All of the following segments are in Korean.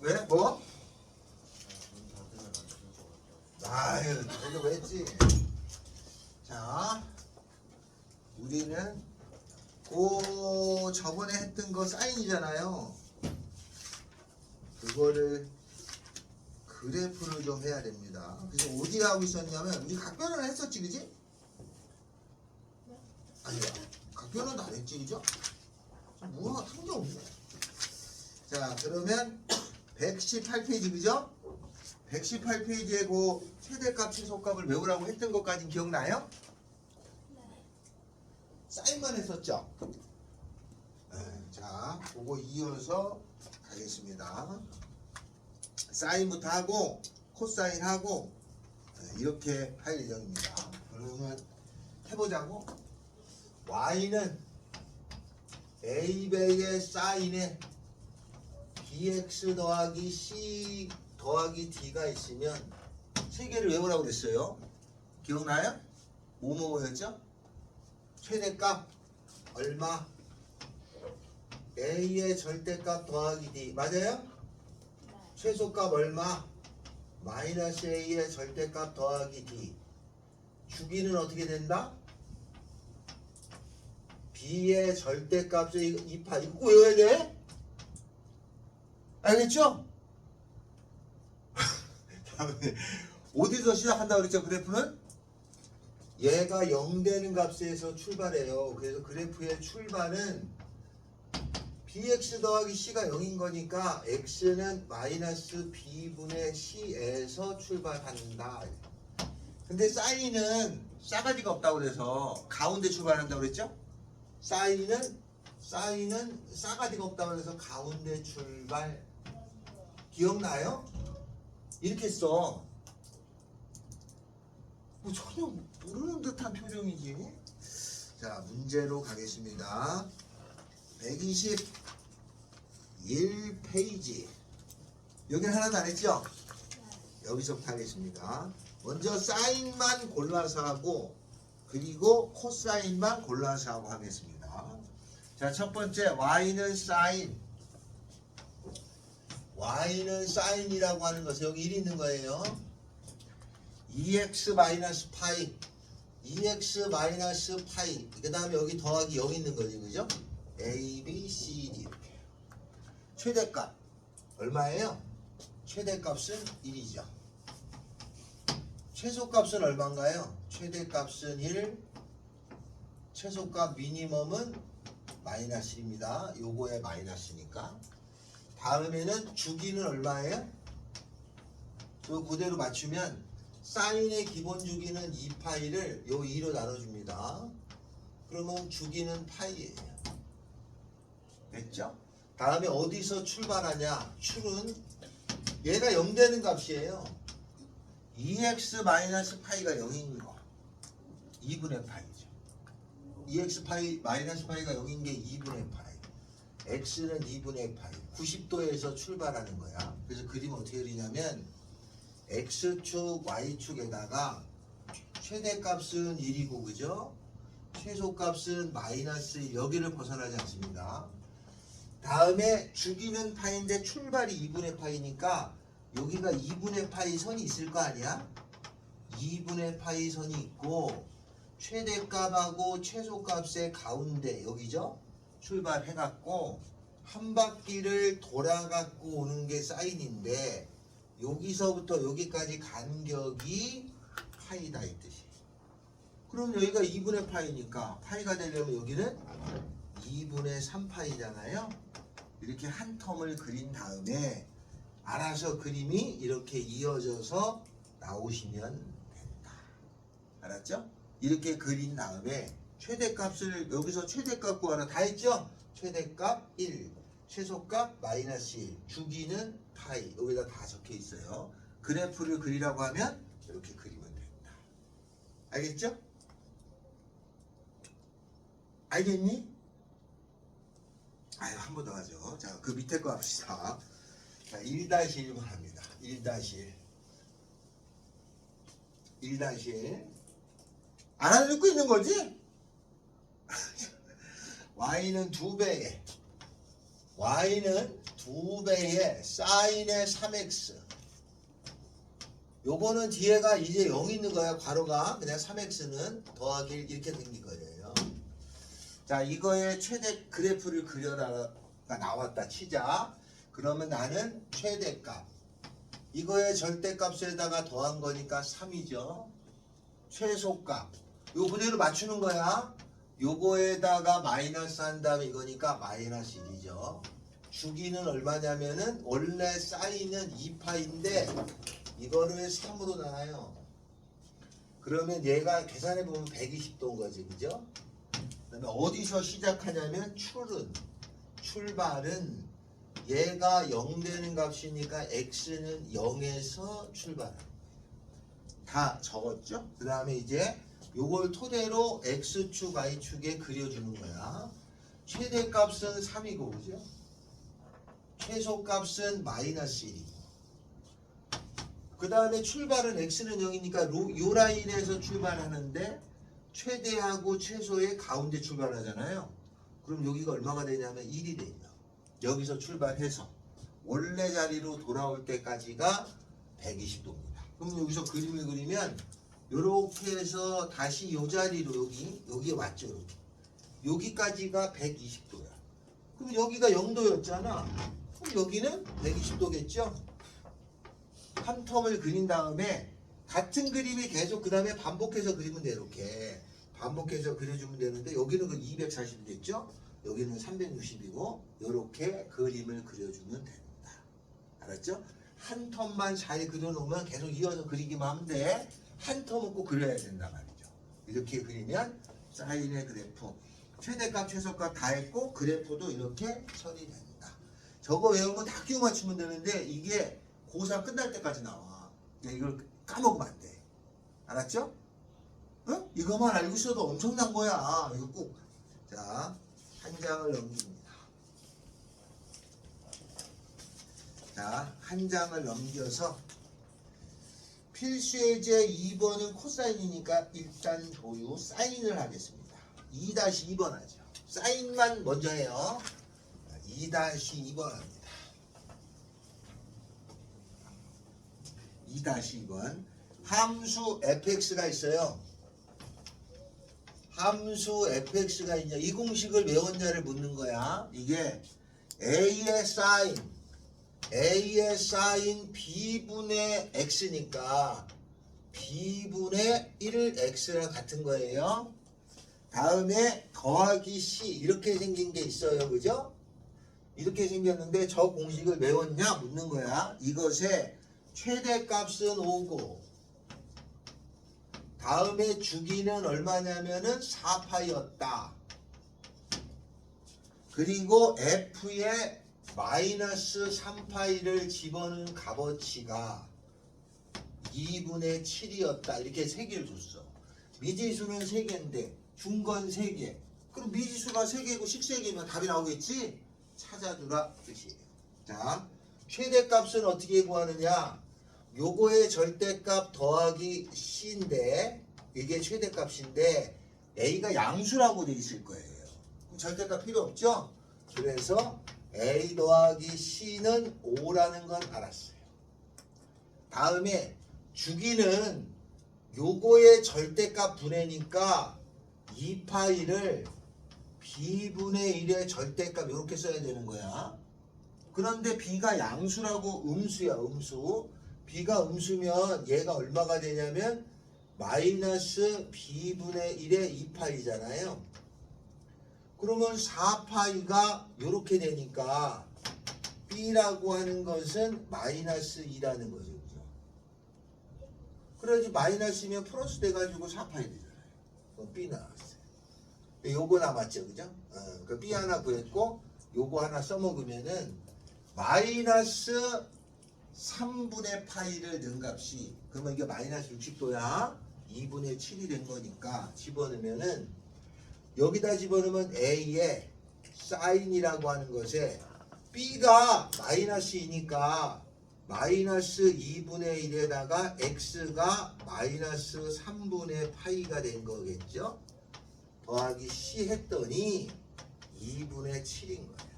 왜? 뭐? 아유, 이거 왜 했지? 자, 우리는 저번에 했던 거 사인이잖아요. 그거를 그래프를 좀 해야 됩니다. 그래서 어디 하고 있었냐면 우리 각변을 했었지, 그지? 아니야, 각변은 안 했지, 그죠? 뭐가 한게 없네. 자, 그러면 118페이지, 그죠? 118페이지에 그 최대값, 최소값을 외우라고 했던 것까지 기억나요? 사인만 했었죠? 네, 자, 그거 이어서 가겠습니다. 사인부터 하고 코사인 하고 이렇게 할 예정입니다. 그러면 해보자고. y는 a배의 사인에 bx 더하기 c 더하기 d가 있으면 세 개를 외우라고 그랬어요. 기억나요? 뭐였죠? 최대값 얼마? a의 절대값 더하기 d 맞아요? 최소값 얼마? 마이너스 a의 절대값 더하기 d. 주기는 어떻게 된다? b의 절대값의 2파. 이거 꼭 외워야 돼? 알겠죠? 어디서 시작한다고 그랬죠? 그래프는? 얘가 0 되는 값에서 출발해요. 그래서 그래프의 출발은 bx 더하기 c가 0인 거니까 x는 마이너스 b분의 c에서 출발한다. 근데 사인은 싸가지가 없다고 그래서 가운데 출발한다고 그랬죠? 사인은 싸가지가 없다고 그래서 가운데 출발. 기억나요? 이렇게 써. 뭐 전혀 모르는 듯한 표정이지. 자, 문제로 가겠습니다. 121페이지. 여기는 하나도 안 했죠? 여기서부터 하겠습니다. 먼저 사인만 골라서 하고 그리고 코사인만 골라서 하고 하겠습니다. 자, 첫 번째 y는 사인. y는 사인이라고 하는 것은 여기 1 있는 거예요. 2x 마이너스 파이, 2x 마이너스 파이. 그 다음에 여기 더하기 0 있는 거지, 그죠? a, b, c, d 이렇게. 최대값 얼마예요? 최대값은 1이죠. 최소값은 얼마인가요? 최대값은 1, 최소값 미니멈은 마이너스 1입니다. 요거에 마이너스니까. 다음에는 주기는 얼마예요? 저 그대로 맞추면 사인의 기본 주기는 2파이를 요 2로 나눠줍니다. 그러면 주기는 파이예요. 됐죠? 다음에 어디서 출발하냐? 출은 얘가 0 되는 값이에요. 2x 마이너스 파이가 0인 거 2분의 파이죠. 2x 파이 마이너스 파이가 0인 게 2분의 파이. x는 2분의 파이. 90도에서 출발하는 거야. 그래서 그림은 어떻게 그리냐면 x축, y축에다가 최대값은 1이고 그죠? 최소값은 마이너스 1. 여기를 벗어나지 않습니다. 다음에 주기는 파이인데 출발이 2분의 파이니까 여기가 2분의 파이 선이 있을 거 아니야? 2분의 파이 선이 있고 최대값하고 최소값의 가운데 여기죠? 출발해갖고 한 바퀴를 돌아갖고 오는 게 사인인데 여기서부터 여기까지 간격이 파이다 이 뜻이. 그럼 여기가 2분의 파이니까 파이가 되려면 여기는 2분의 3파이잖아요. 이렇게 한 텀을 그린 다음에 알아서 그림이 이렇게 이어져서 나오시면 된다. 알았죠? 이렇게 그린 다음에 최대값을 여기서 최대값 구하라 다 했죠? 최대값 1, 최소값 마이너스 1, 주기는 파이. 여기다 다 적혀 있어요. 그래프를 그리라고 하면 이렇게 그리면 된다. 알겠죠? 알겠니? 아유, 한 번 더 하죠. 자, 그 밑에 거 합시다. 자, 1-1번 합니다. 1-1. 1-1. 알아듣고 있는 거지? y는 2배에 y는 2배의 사인의 3x. 요거는 뒤에가 이제 0 있는 거야. 괄호가 그냥 3x는 더하기 1 이렇게 생긴 거예요. 자, 이거의 최대 그래프를 그려라가 나왔다 치자. 그러면 나는 최대값, 이거의 절대값에다가 더한 거니까 3이죠. 최소값, 요 그대로 맞추는 거야. 요거에다가 마이너스 한 다음에 이거니까 마이너스 1이죠. 주기는 얼마냐면은 원래 사인은 2파인데 이거를 3으로 나눠요. 그러면 얘가 계산해보면 120도인 거지, 그죠? 그 다음에 어디서 시작하냐면 출발은 얘가 0 되는 값이니까 x는 0에서 출발합니다. 다 적었죠? 그 다음에 이제 요걸 토대로 x축, y축에 그려주는 거야. 최대값은 3이고, 그죠? 최소값은 마이너스 1이고. 그 다음에 출발은 x는 0이니까 요 라인에서 출발하는데 최대하고 최소의 가운데 출발하잖아요. 그럼 여기가 얼마가 되냐면 1이 돼요. 여기서 출발해서 원래 자리로 돌아올 때까지가 120도입니다. 그럼 여기서 그림을 그리면 요렇게 해서 다시 요 자리로 여기에 왔죠. 이렇게. 여기까지가 120도야. 그럼 여기가 0도였잖아. 그럼 여기는 120도겠죠? 한 텀을 그린 다음에 같은 그림이 계속 그 다음에 반복해서 그리면 돼. 이렇게 반복해서 그려주면 되는데 여기는 그 240이 됐죠? 여기는 360이고 이렇게 그림을 그려주면 됩니다. 알았죠? 한 텀만 잘 그려놓으면 계속 이어서 그리기만 하면 돼. 한 텀은 꼭 그려야 된단 말이죠. 이렇게 그리면 사인의 그래프 최대값 최소값 다 했고 그래프도 이렇게 처리됩니다. 저거 외우면 다 끼워 맞추면 되는데 이게 고3 끝날 때까지 나와. 이걸 까먹으면 안 돼. 알았죠? 어? 이거만 알고 있어도 엄청난 거야. 이거 꼭. 자, 한 장을 넘깁니다. 자, 한 장을 넘겨서 필수예제 2번은 코사인이니까 일단 조유 사인을 하겠습니다. 2-2번 하죠. 사인만 먼저 해요. 2-2번 합니다. 2-2번 함수 fx가 있어요. 함수 fx가 있냐, 이 공식을 외웠냐를 묻는 거야. 이게 a의 사인 b분의 x니까 b분의 1x랑 같은 거예요. 다음에 더하기 c 이렇게 생긴 게 있어요. 그죠? 이렇게 생겼는데 저 공식을 외웠냐 묻는 거야. 이것의 최대값은 5고 다음에 주기는 얼마냐면은 4파이였다. 그리고 f에 마이너스 3파이를 집어넣은 값어치가 2분의 7이었다. 이렇게 3개를 줬어. 미지수는 3개인데 준 건 3개. 그럼 미지수가 3개고 식세개면 답이 나오겠지? 찾아주라 뜻이에요. 자, 최대값은 어떻게 구하느냐? 요거의 절대값 더하기 c인데 이게 최대값인데 a가 양수라고 돼 있을 거예요. 그럼 절대값 필요 없죠? 그래서 a 더하기 c는 5라는 건 알았어요. 다음에 주기는 요거의 절대값 분해니까 2파이를 b분의 1의 절대값 이렇게 써야 되는 거야. 그런데 b가 양수라고 음수야. 음수. b가 음수면 얘가 얼마가 되냐면 마이너스 b분의 1의 2파이잖아요. 그러면 4파이가 이렇게 되니까 b라고 하는 것은 마이너스 2라는 거죠. 그죠? 그래야지 마이너스면 플러스 돼가지고 4파이 되잖아요. 그럼 b 나왔어요. 요거 남았죠. 그죠? 그 b 하나 구했고 요거 하나 써먹으면은 마이너스 3분의 파이를 넣은 값이, 그러면 이게 마이너스 60도야. 2분의 7이 된 거니까 집어넣으면은 여기다 집어넣으면 a의 사인이라고 하는 것에 b가 마이너스 2니까 마이너스 2분의 1에다가 x가 마이너스 3분의 파이가 된 거겠죠. 더하기 c 했더니 2분의 7인 거예요.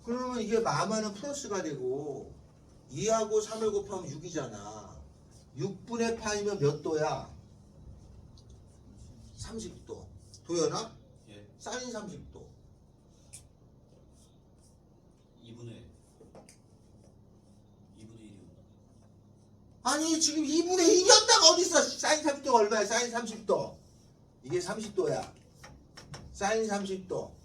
그러면 이게 마마는 플러스가 되고 2하고 3을 곱하면 6이잖아. 6분의 파이면 몇 도야? 30도. 도연아? 예. 사인 30도. 2분의 1이요. 아니 지금 2분의 1이었다가 어딨어? 사인 30도가 얼마야? 사인 30도. 이게 30도야. 사인 30도.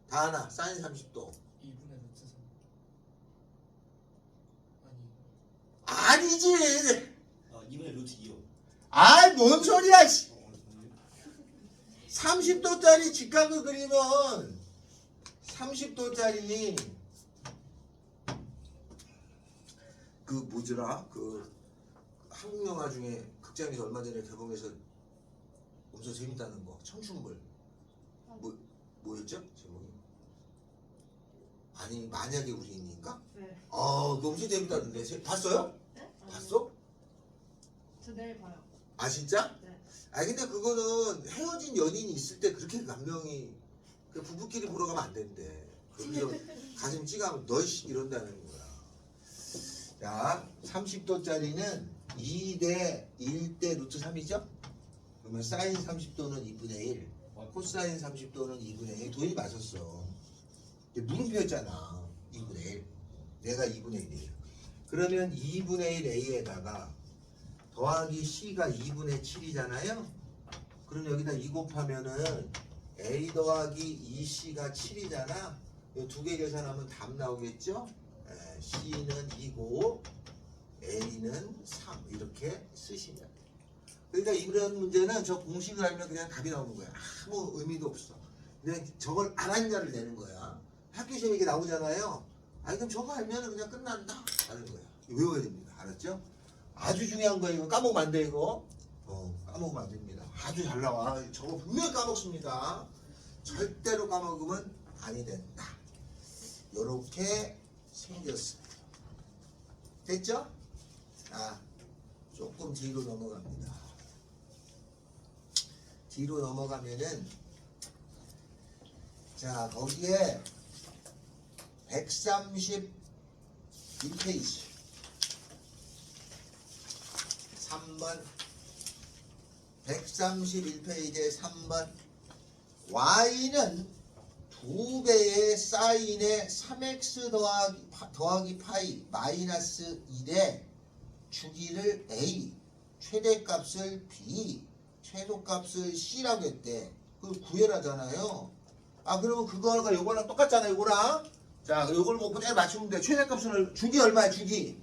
다하나 사인 30도. 2분의 루트 3 아니 아니지. 2분의 루트 2요. 아이 뭔 소리야. 30도짜리 직각을 그리면 30도짜리 그 뭐더라? 그 한국 영화 중에 극장에서 얼마 전에 개봉해서 엄청 재밌다는 거 청춘물 뭐였죠? 제목이? 아니 만약에 우리인가? 네. 그거 엄청 재밌다던데 봤어요? 네? 봤어? 저 내일 봐요. 아 진짜? 네. 아니 근데 그거는 헤어진 연인이 있을 때 그렇게 감명이 그 부부끼리 보러 가면 안 된대. 거기서 가슴 찌가면 너씨 이런다는 거야. 자, 30도짜리는 2대 1대 루트 3이죠? 그러면 사인 30도는 2분의 1, 코사인 30도는 2분의 1. 돈이 맞았어. 물음표였잖아. 2분의 1. 내가 2분의 1이에요. 그러면 2분의 1 A에다가 더하기 C가 2분의 7이잖아요. 그럼 여기다 2 곱하면은 A 더하기 2C가 7이잖아. 이 두 개 계산하면 답 나오겠죠? C는 2고 A는 3 이렇게 쓰시면 돼요. 그러니까 이런 문제는 저 공식을 알면 그냥 답이 나오는 거야. 아무 의미도 없어. 그냥 저걸 알았는 자를 내는 거야. 학교 시험에 이게 나오잖아요. 아니 그럼 저거 알면 그냥 끝난다 하는 거야. 외워야 됩니다. 알았죠? 아주 중요한 거예요. 이거 까먹으면 안 돼 이거. 까먹으면 안 됩니다. 아주 잘 나와. 저거 분명히 까먹습니다. 절대로 까먹으면 아니 된다. 요렇게 생겼어요. 됐죠? 자, 조금 뒤로 넘어갑니다. 뒤로 넘어가면은 자 거기에 131페이지 3번 131페이지에 3번 y는 2배의 사인의 3x 더하기 파이 마이너스 1의 주기를 a 최대값을 b 최소값을 c라고 했대. 그걸 구해라잖아요. 그러면 그거가 요거랑 똑같잖아요. 요거랑 자 요걸 뭐 그대로 맞추면 돼. 최대값은 주기 얼마야? 주기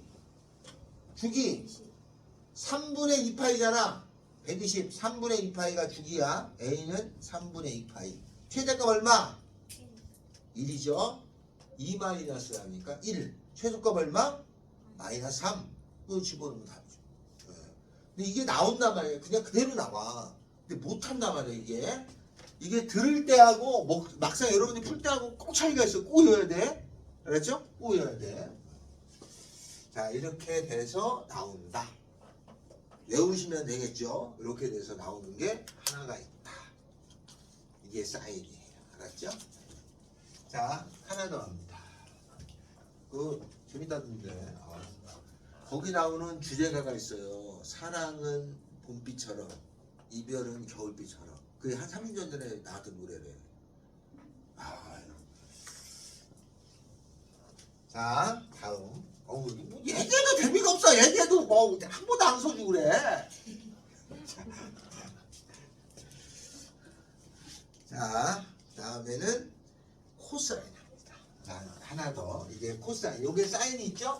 3분의 2파이잖아. 120 3분의 2파이가 주기야. a는 3분의 2파이. 최대값 얼마? 1이죠. 2 마이너스 하니까 1. 최소값 얼마? 마이너스 3. 그거 집어넣으면 답이죠. 근데 이게 나온단 말이에요. 그냥 그대로 나와. 근데 못한단 말이에요. 이게 들을 때하고 막상 여러분이 풀 때하고 꼭 차이가 있어. 꼭 외워야 돼. 알았죠? 꼭 외워야 돼. 자 이렇게 돼서 나온다. 외우시면 되겠죠. 이렇게 돼서 나오는 게 하나가 있다. 이게 사인이에요. 알았죠? 자 하나 더 합니다. 재밌다던데. 거기 나오는 주제가가 있어요. 사랑은 봄비처럼 이별은 겨울비처럼. 그게 한 30년 전에 나왔던 노래래. 자 다음 얘기해도 재미가 없어. 얘기해도 뭐 한 번도 안 써주고 그래. 자 다음에는 코사인입니다. 자 하나 더. 이게 코사인. 요게 사인이 있죠?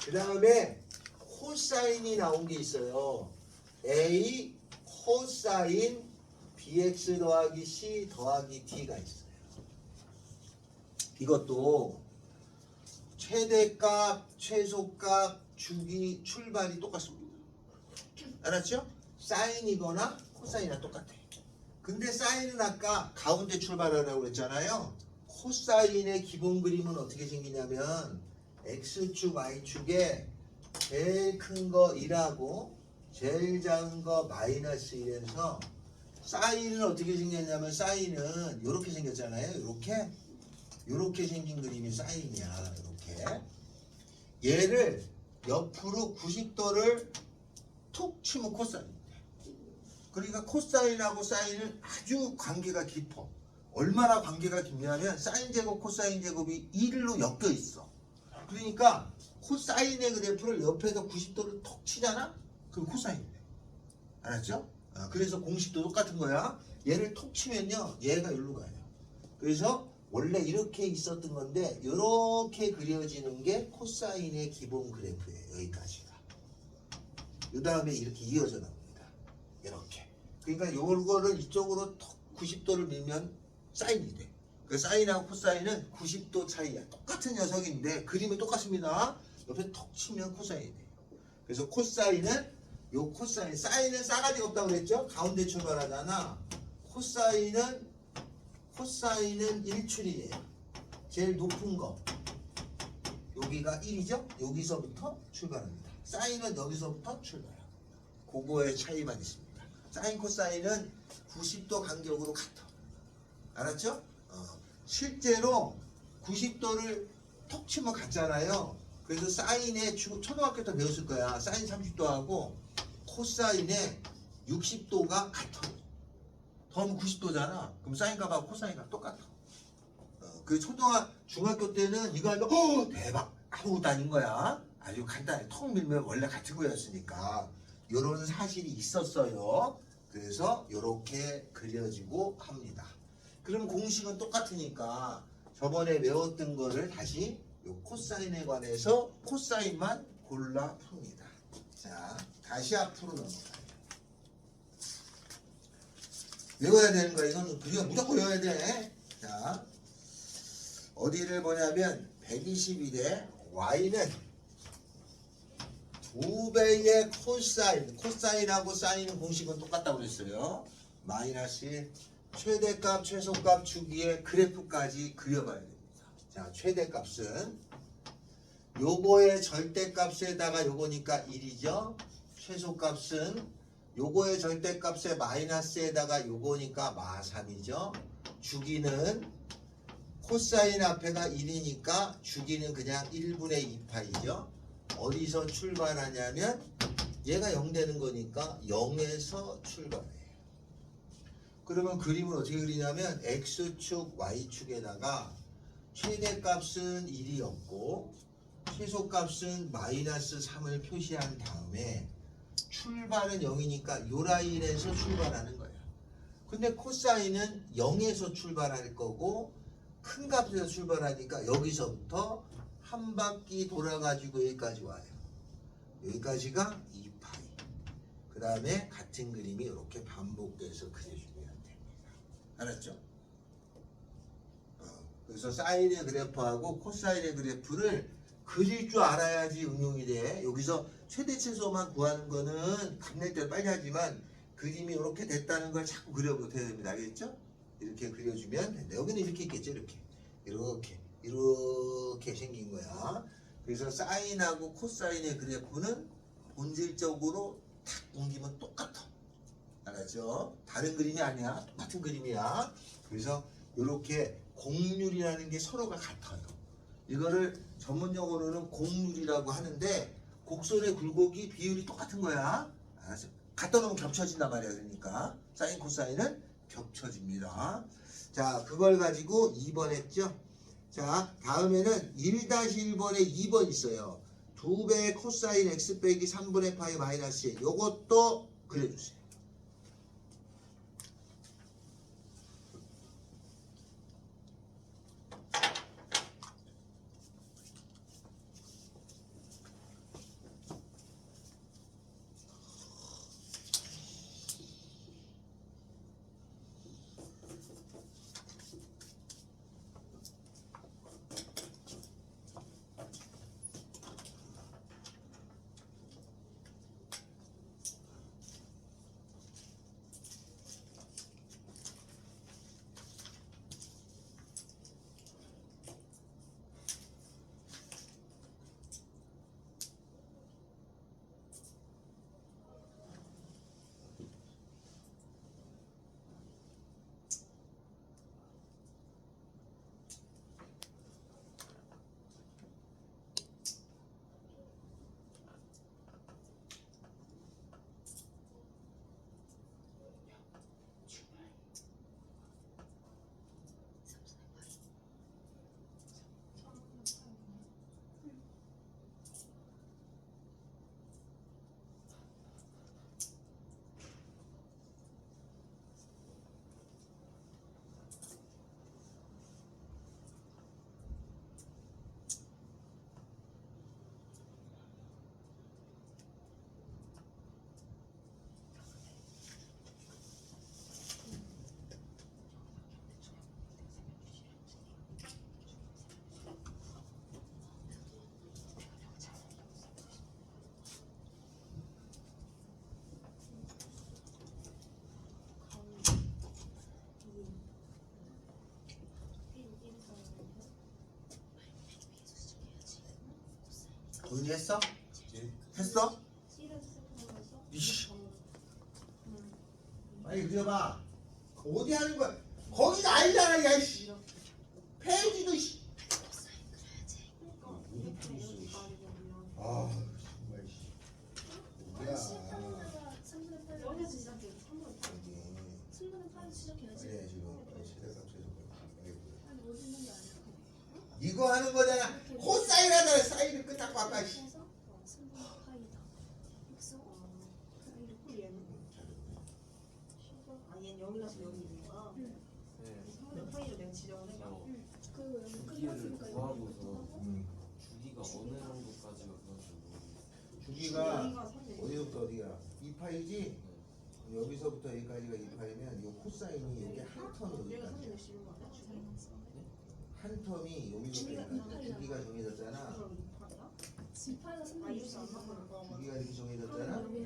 그 다음에 코사인이 나온 게 있어요. A 코사인 bx 더하기 c 더하기 d가 있어요. 이것도 최대값, 최소값, 주기, 출발이 똑같습니다. 알았죠? 사인이거나 코사인이랑 똑같아. 근데 사인은 아까 가운데 출발하라고 그랬잖아요. 코사인의 기본 그림은 어떻게 생기냐면 x축, y축에 제일 큰 거 1하고 제일 작은 거 마이너스 1에서 사인은 어떻게 생겼냐면 사인은 이렇게 생겼잖아요. 이렇게 생긴 그림이 사인이야. 이렇게 얘를 옆으로 90도를 툭 치면 코사인인데, 그러니까 코사인하고 사인은 아주 관계가 깊어. 얼마나 관계가 깊냐면 사인 제곱 코사인 제곱이 1로 엮여 있어. 그러니까 코사인의 그래프를 옆에서 90도를 톡 치잖아? 그럼 코사인이래. 알았죠? 그래서 공식도 똑같은 거야. 얘를 톡 치면요, 얘가 여기로 가요. 그래서 원래 이렇게 있었던 건데 이렇게 그려지는 게 코사인의 기본 그래프예요. 여기까지가. 그 다음에 이렇게 이어져 나옵니다. 이렇게. 그러니까 요거를 이쪽으로 톡 90도를 밀면 사인이 돼. 그 사인하고 코사인은 90도 차이야. 똑같은 녀석인데 그림이 똑같습니다. 옆에 톡 치면 코사인이 돼요. 그래서 코사인은 요 코사인, 사인은 싸가지가 없다고 그랬죠? 가운데 출발하잖아. 코사인은 1출이에요. 제일 높은 거. 여기가 1이죠? 여기서부터 출발합니다. 사인은 여기서부터 출발합니다. 그거의 차이만 있습니다. 사인 코사인은 90도 간격으로 같아. 알았죠? 실제로 90도를 톡 치면 같잖아요. 그래서 사인에 초등학교 때 배웠을 거야. 사인 30도하고 코사인의 60도가 같아요. 더하면 90도잖아. 그럼 사인 값하고 코사인 값 똑같아. 그 중학교 때는 이거 하면 대박! 아무것도 아닌 거야. 아주 간단해. 톡 밀면 원래 같은 거였으니까. 이런 사실이 있었어요. 그래서 이렇게 그려지고 합니다. 그럼 공식은 똑같으니까 저번에 외웠던 거를 다시 요 코사인에 관해서 코사인만 골라 풉니다. 자, 다시 앞으로 넘어가요. 외워야 되는 거야. 이건 그냥 무조건 외워야 돼. 자, 어디를 보냐면 121에 y는 2배의 코사인하고 사인은 공식은 똑같다고 그랬어요. 마이너스 최대값, 최소값 주기의 그래프까지 그려봐야 됩니다. 자, 최대값은 요거의 절대값에다가 요거니까 1이죠. 최소값은 요거의 절대값에 마이너스에다가 요거니까 마3이죠. 주기는 코사인 앞에가 1이니까 주기는 그냥 1분의 2파이죠. 어디서 출발하냐면 얘가 0 되는 거니까 0에서 출발해요. 그러면 그림을 어떻게 그리냐면 x축, y축에다가 최대값은 1이었고 최소값은 마이너스 3을 표시한 다음에 출발은 0이니까 요 라인에서 출발하는 거야. 근데 코사인은 0에서 출발할 거고 큰 값에서 출발하니까 여기서부터 한 바퀴 돌아가지고 여기까지 와요. 여기까지가 2파이. 그 다음에 같은 그림이 이렇게 반복돼서 그려주면 됩니다. 알았죠? 그래서 사인의 그래프하고 코사인의 그래프를 그릴 줄 알아야지 응용이 돼. 여기서 최대 최소만 구하는 거는 감낼 때 빨리 하지만 그림이 이렇게 됐다는 걸 자꾸 그려보셔야 됩니다. 알겠죠? 이렇게 그려주면 된다. 여기는 이렇게 있겠죠? 이렇게 생긴 거야. 그래서 사인하고 코사인의 그래프는 본질적으로 탁 옮기면 똑같아. 알았죠? 다른 그림이 아니야. 똑같은 그림이야. 그래서 이렇게 곡률이라는 게 서로가 같아요. 이거를 전문용어로는 곡률이라고 하는데 곡선의 굴곡이 비율이 똑같은 거야. 알았죠? 갖다 놓으면 겹쳐진단 말이야. 그러니까 사인 코사인은 겹쳐집니다. 자, 그걸 가지고 2번 했죠. 자, 다음에는 1-1번에 2번 있어요. 2배 코사인 x 빼기 3분의 파이 마이너스 1. 요것도 그려주세요. 정리했어? 예. 했어? 이씨. 빨리 그려봐. 어디 하는 거야? 거기가 아니잖아, 야, 씨. 페이지도, 씨. 아, 정말, 씨. 뭐야. 여기서 시작해. 여기. 그래, 지금. 이거 하는 거잖아. 코사인 하잖아. 사인을 끝나고 아까, 씨. 얘는 여기라서 여기 있는 거야? 상대 파이를 내가 지정을 해봐. 주기를 구하고서 음. 주기가 어느 정도까지가 그래가지고 주기가 여기가 3대 어디부터 어디야? 2파이지? 여기서부터 여기까지가 2파이면 이 코사인이 여기 한 텀이 얘가 여기까지야. 360인 거 아니야? 한 텀이 여기서부터 여기까지. 주기가 정해졌잖아. 그럼 2파이야? 아 이렇게 안 맞는 주기가 이렇게 정해졌잖아. 그러면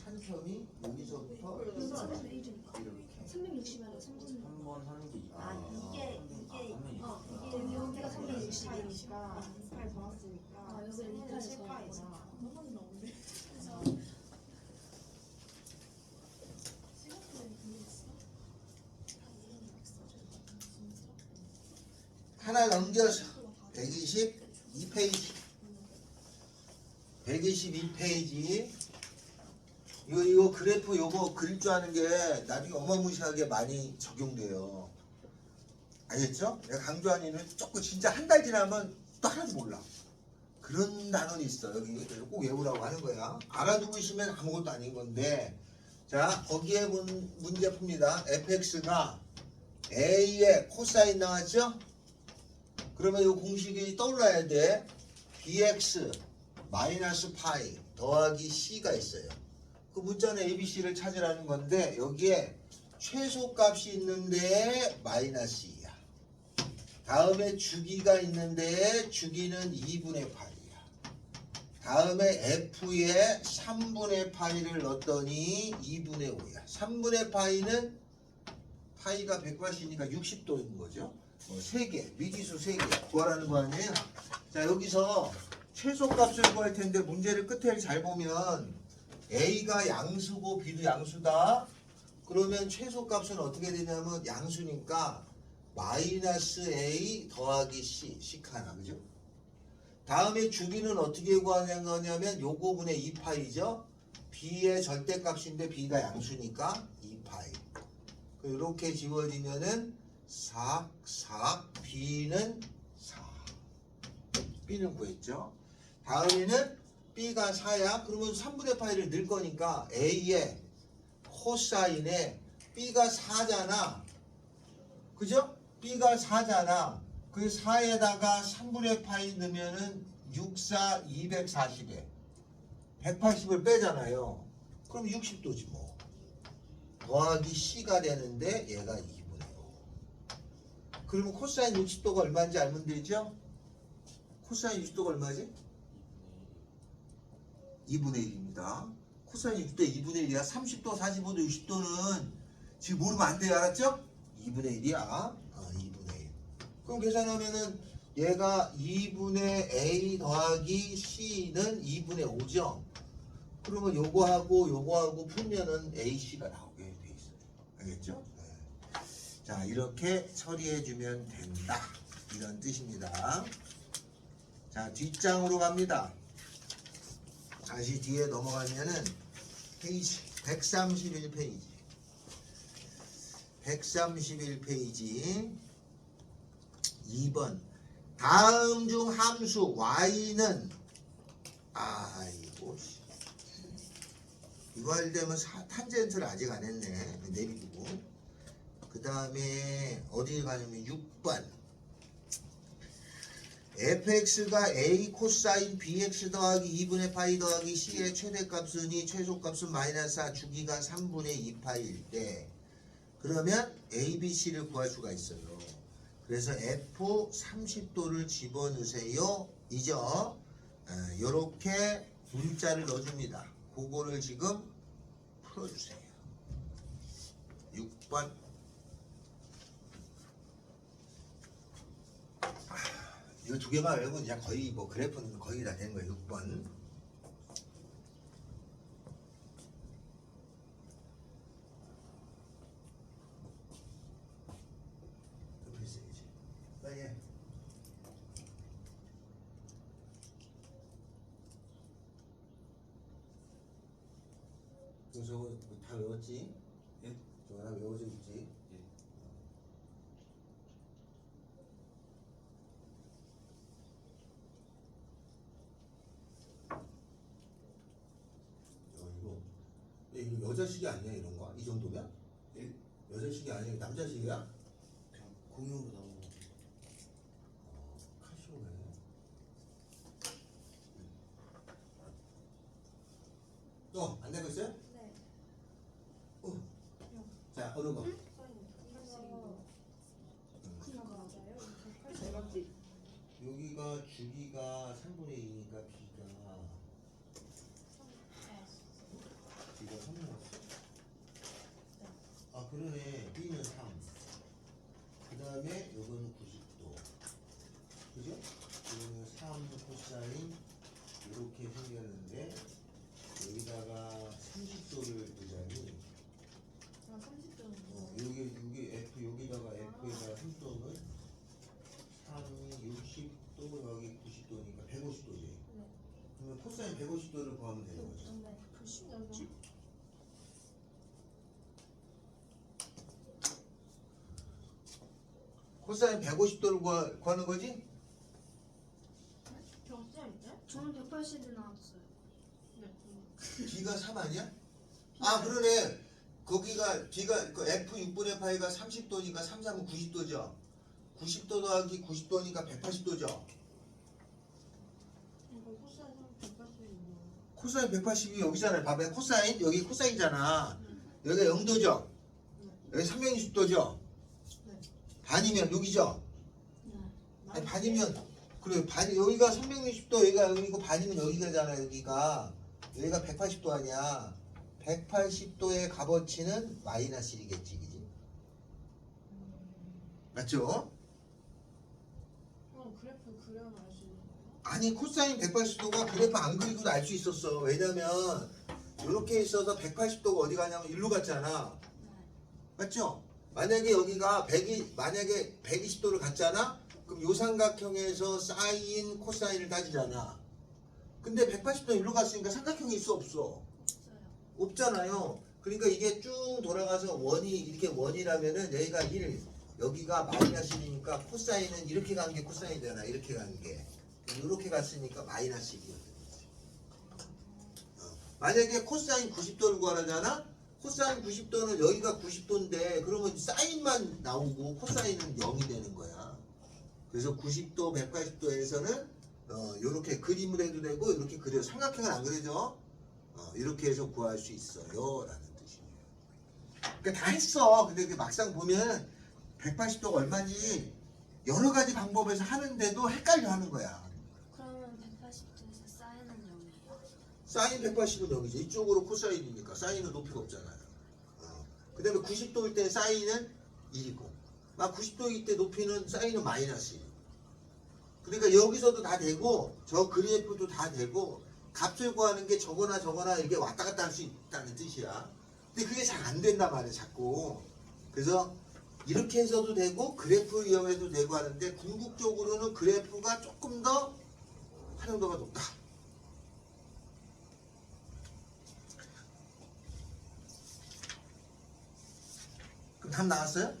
한 텀이 여기서부터 이렇게. 360에 3분. 한 번 하는 게 아 이게 여기가 360이니까 2파이 더 왔으니까 아, 여기를 3는 2파이에서 7파이다. 하나 넘겨서 122페이지. 122페이지. 이거 그래프 요거 그릴 줄 아는 게 나중에 어마무시하게 많이 적용돼요. 알겠죠? 내가 강조한 이유는 조금 진짜 한 달 지나면 또 하나도 몰라. 그런 단원이 있어. 여기 꼭 외우라고 하는 거야. 알아두고 있으면 아무것도 아닌 건데. 자, 거기에 문제 풉니다. fx가 a의 코사인 나왔죠? 그러면 이 공식이 떠올라야 돼. bx 마이너스 파이 더하기 c가 있어요. 그 문자는 abc를 찾으라는 건데 여기에 최소값이 있는데 마이너스 2야. 다음에 주기가 있는데 주기는 2분의 8이야. 다음에 f에 3분의 파이를 넣었더니 2분의 5야. 3분의 파이는 파이가 180이니까 60도인 거죠. 3개, 미지수 3개 구하라는 거 아니에요? 자, 여기서 최소값을 구할 텐데 문제를 끝에 잘 보면 A가 양수고 B도 양수다. 그러면 최소값은 어떻게 되냐면 양수니까 마이너스 A 더하기 C, C카나, 그죠? 다음에 주기는 어떻게 구하는 거냐면 요거분의 2파이죠? B의 절대값인데 B가 양수니까 2파이. 이렇게 지워지면은 4, B는 4. B는 구했죠? 다음에는 B가 4야. 그러면 3분의 파이를 넣을 거니까 A의 코사인에 B가 4잖아. 그죠? B가 4잖아. 그 4에다가 3분의 파이 넣으면은 6, 4, 240에 180을 빼잖아요. 그럼 60도지 뭐. 더하기 C가 되는데 얘가 2분의 5. 그러면 코사인 60도가 얼마인지 알면 되죠? 코사인 60도가 얼마지? 2분의 1입니다. 코사인 60도 2분의 1이야. 30도, 45도, 60도는 지금 모르면 안 돼요. 알았죠? 2분의 1이야. 2분의 1. 그럼 계산하면은 얘가 2분의 A 더하기 C는 2분의 5죠? 그러면 요거하고 풀면은 AC가 나오게 돼 있어요. 알겠죠? 네. 자, 이렇게 처리해주면 된다. 이런 뜻입니다. 자, 뒷장으로 갑니다. 다시 뒤에 넘어가면은 페이지 131페이지 131페이지 2번 다음 중 함수 y는 아이고 이거 할 때면 탄젠트를 아직 안 했네. 내비두고 그 다음에 어디 가냐면 6번 fx가 a 코사인 bx 더하기 2분의 파이 더하기 c의 최대값은이 최소값은 마이너스 4 주기가 3분의 2파이일 때 그러면 a, b, c를 구할 수가 있어요. 그래서 f 30도를 집어넣으세요 이죠. 요렇게 문자를 넣어줍니다. 그거를 지금 풀어주세요. 6번 이거 두 개만 외우면 이제 거의 뭐 그래프는 거의 다 되는 거예요. 6번. 급했어야지. 빨리 해. 저거 다 외웠지? 예? 저거 다 외워져 있지? 예. 이거 여자식이 아니야 이런 거? 이 정도면? 예? 여자식이 아니야 남자식이야? 그냥 공용으로 나온 거. 카시오네. 또 안 되고 있어요? 네. 자 어느 거? 그거 맞아요? 잘 맞지? 여기가 주기가 3분의 2니까 B가 3 나왔어. 아 그러네. B는 3. 그 다음에 요거는 90도. 그죠? 그러면 3 코사인 이렇게 생겼는데 여기다가 30도를 두자니 아 30점. 여기 F 여기다가 F에다가 3도는 3이 60도 여기 90도니까 150도지. 네. 그러면 코사인 150도를 구하면 되는 거죠. 네. 신기하다. 코사인 150도를 구하는 거지? 경점인데? 저는 180이 나왔어요. 네. B가 3 아니야? 아 그러네. 거기가 B가 그 F 6분의 파이가 30도니까 3, 3은 90도죠. 90도 더하기 90도니까 180도죠. 이거 코사인 180이면 코사인 180이 여기잖아요. 봐봐요. 코사인 여기 코사인이잖아. 여기가 0도죠. 여기 360도죠. 네. 반이면 여기죠. 네. 아니 반이면 그래 반 여기가 360도 여기가 여기고 반이면 여기가잖아. 여기가 180도 아니야. 180도의 값어치는 마이너스 1이겠지, 그지? 맞죠? 그럼 그래프 그려면 알 수 있는 거예요? 아니 코사인 180도가 그래프 안 그리고도 알 수 있었어. 왜냐면 이렇게 있어서 180도가 어디 가냐면 일로 갔잖아. 맞죠? 만약에 여기가 만약에 120도를 갔잖아? 그럼 요 삼각형에서 사인, 코사인을 따지잖아. 근데 180도 일로 갔으니까 삼각형이 있어 없어? 없어요. 없잖아요. 그러니까 이게 쭉 돌아가서 원이 이렇게 원이라면은 여기가 1, 여기가 마이너스 1이니까 코사인은 이렇게 간 게 코사인이잖아. 이렇게 간 게. 이렇게 갔으니까 마이너스 1이거든. 만약에 코사인 90도를 구하잖아? 코사인 90도는 여기가 90도인데 그러면 사인만 나오고 코사인은 0이 되는 거야. 그래서 90도, 180도에서는 이렇게 그림을 해도 되고 이렇게 그려 삼각형은 안 그려져. 이렇게 해서 구할 수 있어요 라는 뜻이에요. 그러니까 다 했어. 근데 막상 보면 180도가 얼마인지 여러 가지 방법에서 하는데도 헷갈려 하는 거야. 그러면 180도에서 사인은 0이에요. 사인 180은 0이죠. 이쪽으로 코사인이니까 사인은 높이가 없잖아요. 그 다음에 90도일 때 사인은 1이고 막 90도일 때 높이는 사인은 마이너스 1. 그러니까 여기서도 다 되고 저 그래프도 다 되고 값을 구하는 게 저거나 저거나 이렇게 왔다 갔다 할 수 있다는 뜻이야. 근데 그게 잘 안 된단 말이야 자꾸. 그래서 이렇게 해서도 되고 그래프 이용해도 되고 하는데 궁극적으로는 그래프가 조금 더 활용도가 높다. 그럼 답 나왔어요?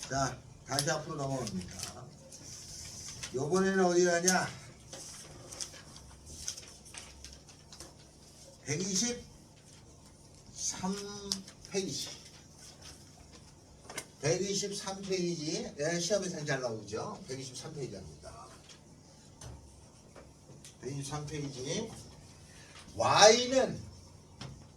자 다시 앞으로 넘어갑니다. 요번에는 어디 가냐? 123페이지. 123페이지. 예, 시험에서 잘 나오죠? 123페이지입니다. 123페이지. Y는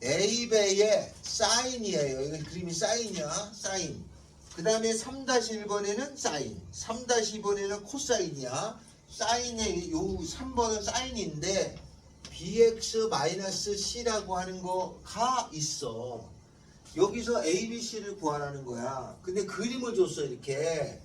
A배의 사인이에요. 이건 그림이 사인이야. 사인. 그 다음에 3-1번에는 사인. 3-2번에는 코사인이야. 사인의 요 3번은 사인인데 bx-c라고 하는 거가 있어. 여기서 a, b, c를 구하라는 거야. 근데 그림을 줬어 이렇게.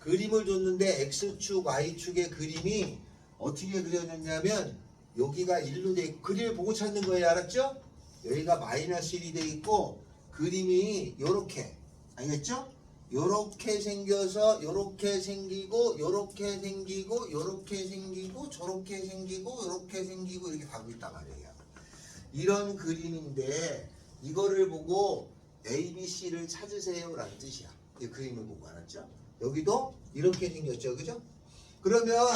그림을 줬는데 x축, y축의 그림이 어떻게 그려졌냐면 여기가 1로 돼 있고 그림을 보고 찾는 거예요. 알았죠? 여기가 마이너스 1이 돼 있고 그림이 요렇게 알겠죠? 요렇게 생겨서 요렇게 생기고 요렇게 생기고 요렇게 생기고 저렇게 생기고 요렇게 생기고 이렇게 가고 있단 말이에요. 이런 그림인데 이거를 보고 A, B, C를 찾으세요 라는 뜻이야. 이 그림을 보고 알았죠? 여기도 이렇게 생겼죠. 그죠? 그러면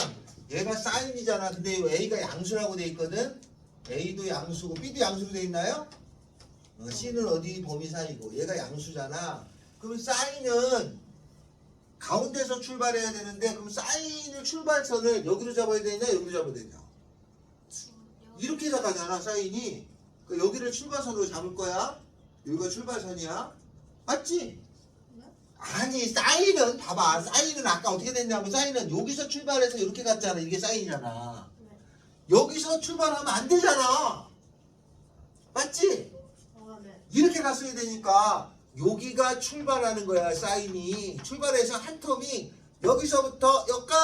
얘가 사인이잖아. 근데 A가 양수라고 돼 있거든. A도 양수고 B도 양수로 돼 있나요? C는 어디 범위 사이고 얘가 양수잖아. 그럼 사인은 가운데서 출발해야 되는데 그럼 사인을 출발선을 여기로 잡아야 되냐 여기로 잡아야 되냐 이렇게 나가잖아 사인이. 그러니까 여기를 출발선으로 잡을 거야. 여기가 출발선이야. 맞지? 아니 사인은 봐봐. 사인은 아까 어떻게 됐냐면 사인은 여기서 출발해서 이렇게 갔잖아. 이게 사인이잖아. 여기서 출발하면 안 되잖아. 맞지? 네. 이렇게 갔어야 되니까 여기가 출발하는 거야. 사인이 출발해서 한 텀이 여기서부터 여기까지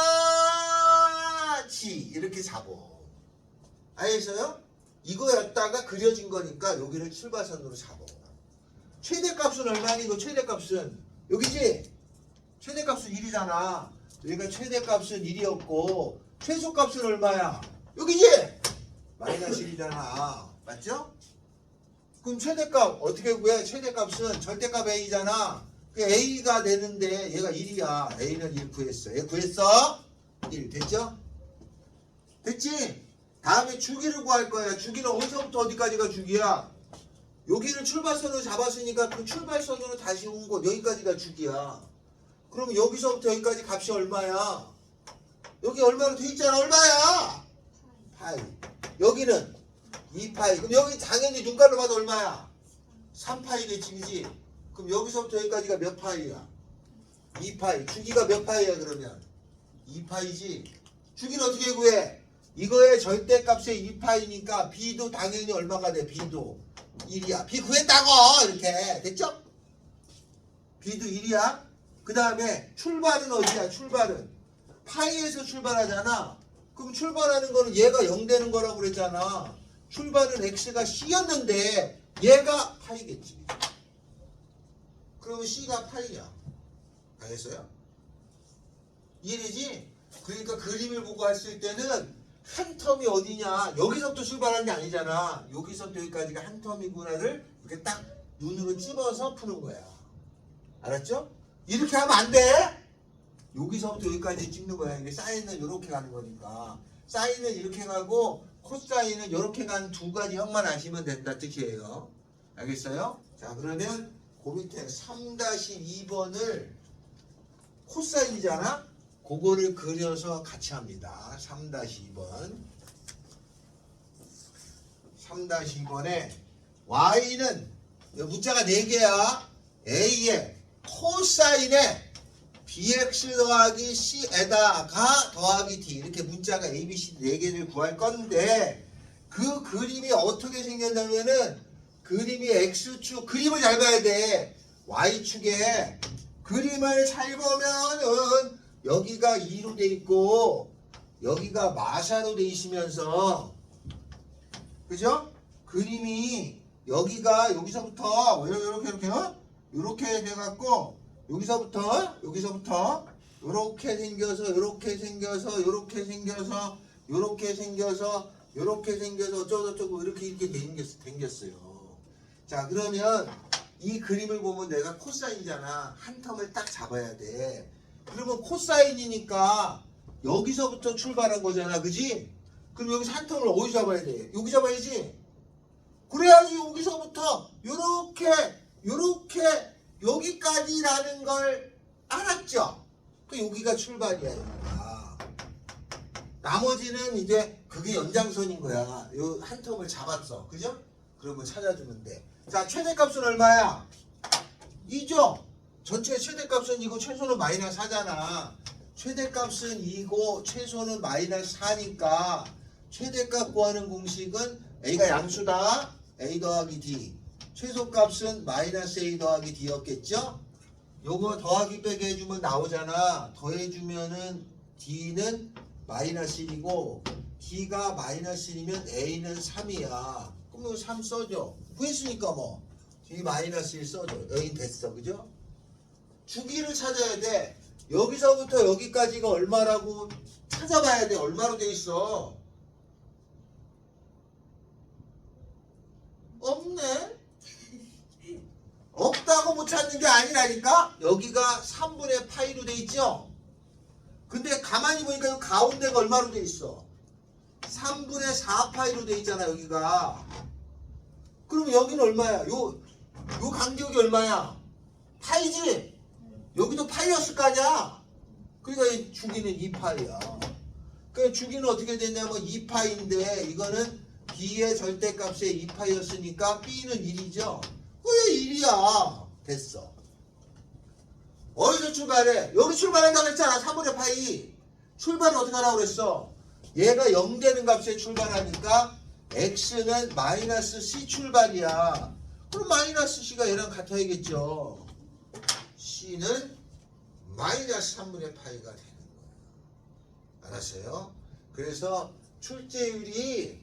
이렇게 잡어. 알겠어요? 이거였다가 그려진 거니까 여기를 출발선으로 잡어. 최대값은 얼마니? 이거 최대값은 여기지? 최대값은 1이잖아. 여기가 최대값은 1이었고 최소값은 얼마야? 여기지? 마이너스 1이잖아. 맞죠? 그럼 최대값 어떻게 구해? 최대값은 절대값 A잖아. 그 A가 되는데 얘가 1이야. A는 1 구했어. 얘 구했어? 1 됐죠? 됐지? 다음에 주기를 구할 거야. 주기는 어디서부터 어디까지가 주기야? 여기를 출발선으로 잡았으니까 그 출발선으로 다시 온 곳 여기까지가 주기야. 그럼 여기서부터 여기까지 값이 얼마야? 여기 얼마로 돼 있잖아. 얼마야? 파이. 여기는 2파이. 그럼 여기 당연히 눈깔로 봐도 얼마야? 3파이겠지, 그지? 그럼 여기서부터 여기까지가 몇 파이야? 2파이. 주기가 몇 파이야 그러면? 2파이지. 주기는 어떻게 구해? 이거의 절대값이 2파이니까 B도 당연히 얼마가 돼? B도 1이야. B 구했다고! 이렇게. 됐죠? B도 1이야. 그 다음에 출발은 어디야? 출발은 파이에서 출발하잖아. 그럼 출발하는 거는 얘가 0 되는 거라고 그랬잖아. 출발은 X가 C였는데 얘가 파이겠지. 그러면 C가 파이야. 알겠어요? 이해되지? 그러니까 그림을 보고 했을 때는 한 텀이 어디냐 여기서부터 출발한 게 아니잖아. 여기서부터 여기까지가 한 텀이구나를 이렇게 딱 눈으로 찝어서 푸는 거야. 알았죠? 이렇게 하면 안 돼. 여기서부터 여기까지 찍는 거야. 이게 사인은 이렇게 가는 거니까 사인은 이렇게 가고 코사인은 이렇게 간 두 가지 형만 아시면 된다 뜻이에요. 알겠어요? 자 그러면 그 밑에 3-2번을 코사인이잖아. 그거를 그려서 같이 합니다. 3-2번 3-2번에 y는 문자가 4개야. a에 코사인에 bx 더하기 c에다가 더하기 d 이렇게 문자가 a, b, c 4개를 구할 건데 그 그림이 어떻게 생겼냐면은 그림이 x축 그림을 잘 봐야 돼. y축에 그림을 잘 보면은 여기가 2로 돼 있고 여기가 마사로 돼 있으면서 그죠? 그림이 여기가 여기서부터 이렇게 이렇게 돼갖고 여기서부터 이렇게 생겨서 이렇게 생겨서 이렇게 생겨서 이렇게 생겨서 이렇게 생겨서 어쩌고저쩌고 이렇게 생겼어요. 자 그러면 이 그림을 보면 내가 코사인이잖아. 한 텀을 딱 잡아야 돼. 그러면 코사인이니까 여기서부터 출발한 거잖아. 그지? 그럼 여기서 한 텀을 어디 잡아야 돼? 여기 잡아야지. 그래야지 여기서부터 요렇게 여기까지라는 걸 알았죠? 그 여기가 출발이야. 여기가. 나머지는 이제 그게 연장선인 거야. 요 한 텀을 잡았어. 그죠? 그러면 찾아주면 돼. 자 최대값은 얼마야? 2죠? 전체 최대값은 2고 최소는 마이너스 4잖아. 최대값은 2고 최소는 마이너스 4니까 최대값 구하는 공식은 A가 양수다. A 더하기 D. 최소값은 마이너스 A 더하기 D였겠죠? 요거 더하기 빼기 해주면 나오잖아. 더해주면은 D는 마이너스 1이고 D가 마이너스 1이면 A는 3이야. 그럼 이거 3 써줘. 구했으니까 뭐 D 마이너스 1 써줘. 여긴 됐어. 그죠? 주기를 찾아야 돼. 여기서부터 여기까지가 얼마라고 찾아봐야 돼. 얼마로 돼 있어? 없네. 없다고 못 찾는 게 아니라니까. 여기가 3분의 파이로 돼 있죠. 근데 가만히 보니까 이 가운데가 얼마로 돼 있어? 3분의 4 파이로 돼 있잖아. 여기가. 그럼 여기는 얼마야? 요 간격이 얼마야? 파이지. 여기도 파이였을 거 아니야. 그러니까 이 주기는 2파이야. 그러니까 주기는 어떻게 됐냐면 2파이인데 이거는 B의 절대값의 2파이였으니까 B는 1이죠. 왜 1이야? 됐어. 어디서 출발해? 여기 출발한다고 했잖아. 3분의 파이. 출발을 어떻게 하라고 그랬어? 얘가 0 되는 값에 출발하니까 X는 마이너스 C 출발이야. 그럼 마이너스 C가 얘랑 같아야겠죠. C는 마이너스 3분의 파이가 되는 거야. 알았어요? 그래서 출제율이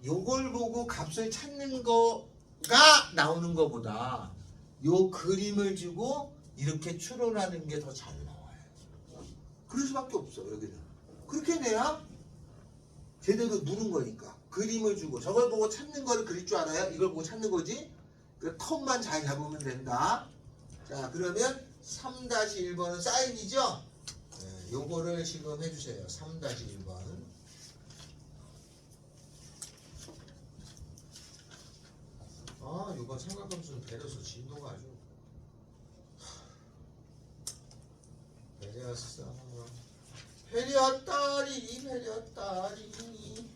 요걸 보고 값을 찾는 거가 나오는 거보다 요 그림을 주고 이렇게 추론하는 게 더 잘 나와요. 그럴 수밖에 없어. 여기는 그렇게 돼야 제대로 누른 거니까. 그림을 주고 저걸 보고 찾는 거를 그릴 줄 알아요? 이걸 보고 찾는 거지. 그 텀만 잘 잡으면 된다. 자, 그러면 3-1번은 사인이죠? 네, 요거를 지금 해주세요. 3-1번. 아, 요번 삼각함수는 배려서 진도가 아주 배려했어. 배려딸이 배려딸이.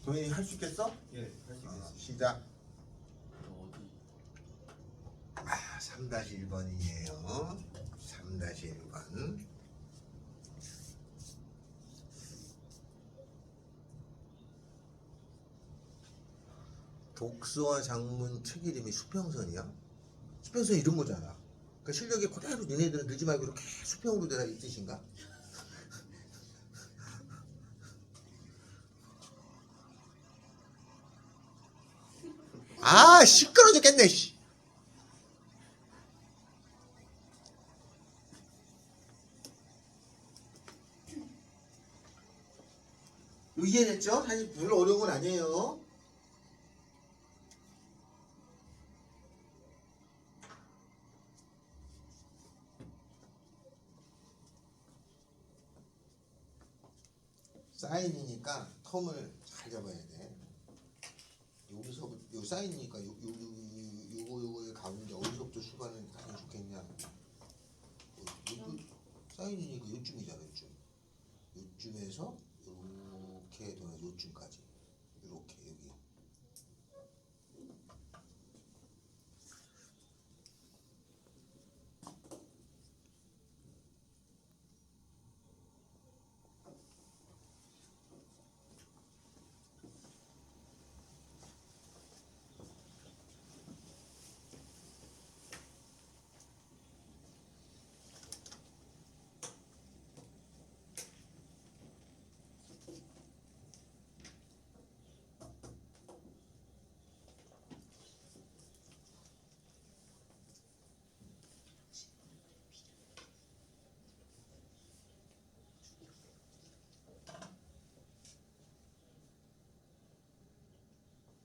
도현이 할 수 있겠어? 예, 할 수 있겠습니다. 시작. 어디? 3-1번이에요. 3-1번. 독서와 장문 책 이름이 수평선이야? 수평선 이런 거잖아. 그러니까 실력이 그대로 너네들은 늘지 말고 이렇게 수평으로 되라 이 뜻인가? 아, 시끄러 죽겠네, 씨. 이해됐죠? 사실 별로 어려운 건 아니에요. 사인이니까 텀을 잘 잡아야 돼. 여기서부터 요 사인이니까 요거의 가운데 어디서부터 출발하는 게 가장 좋겠냐? 사인이니까 요쯤이잖아. 요쯤에서 이렇게 돌아 요쯤까지. 이렇게 여기.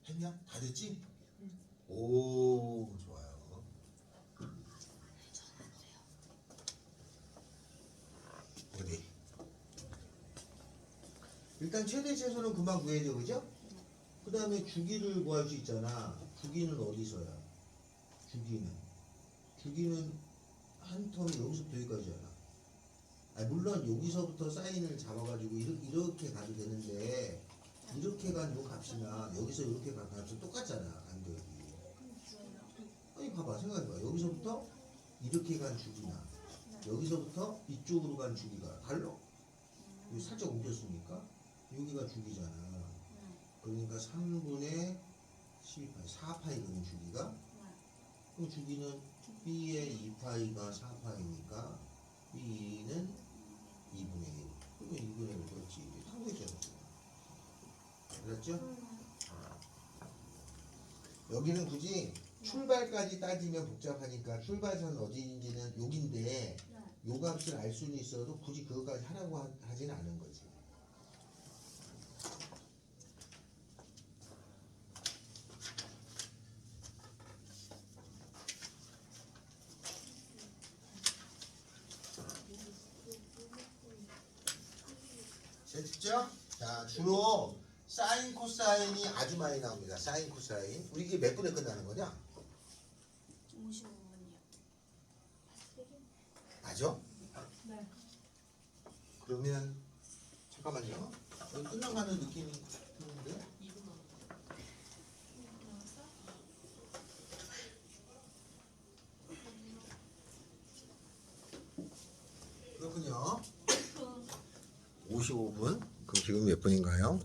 했냐? 다 됐지? 오, 좋아요. 어디? 일단 최대 최소는 금방 구해져, 그죠? 그 다음에 주기를 구할 수 있잖아. 주기는 어디서야? 주기는 한 텀이 여기서부터 여기까지잖아. 아니, 물론 여기서부터 사인을 잡아가지고 이렇게 가도 되는데 이렇게 간 요 값이나 여기서 이렇게 간 값은 똑같잖아. 간격이. 아니 봐봐, 생각해봐. 여기서부터 이렇게 간 주기나 여기서부터 이쪽으로 간 주기가 달라. 여기 살짝 옮겼으니까 여기가 주기잖아. 그러니까 3분의 12파이 4파이거든 주기가. 그 주기는 B의 2파이가 4파이니까 B는 2분의 1. 그러면 2분의 1 그렇지. 이게 타고있잖아. 알았죠? 여기는 굳이 출발까지 따지면 복잡하니까 출발선 어디인지는 여긴데 네. 요 값을 알 수는 있어도 굳이 그것까지 하라고 하지는 않은 거지. 됐죠? 자, 주로 사인 코사인이 아주 많이 나옵니다. 사인 코사인. 우리 이게 몇 분에 끝나는 거냐? 55분이요. 맞아? 네. 그러면 잠깐만요. 여기 끝나가는 느낌이 드는데? 나왔어? 그렇군요. 55분. 그럼 지금 몇 분인가요?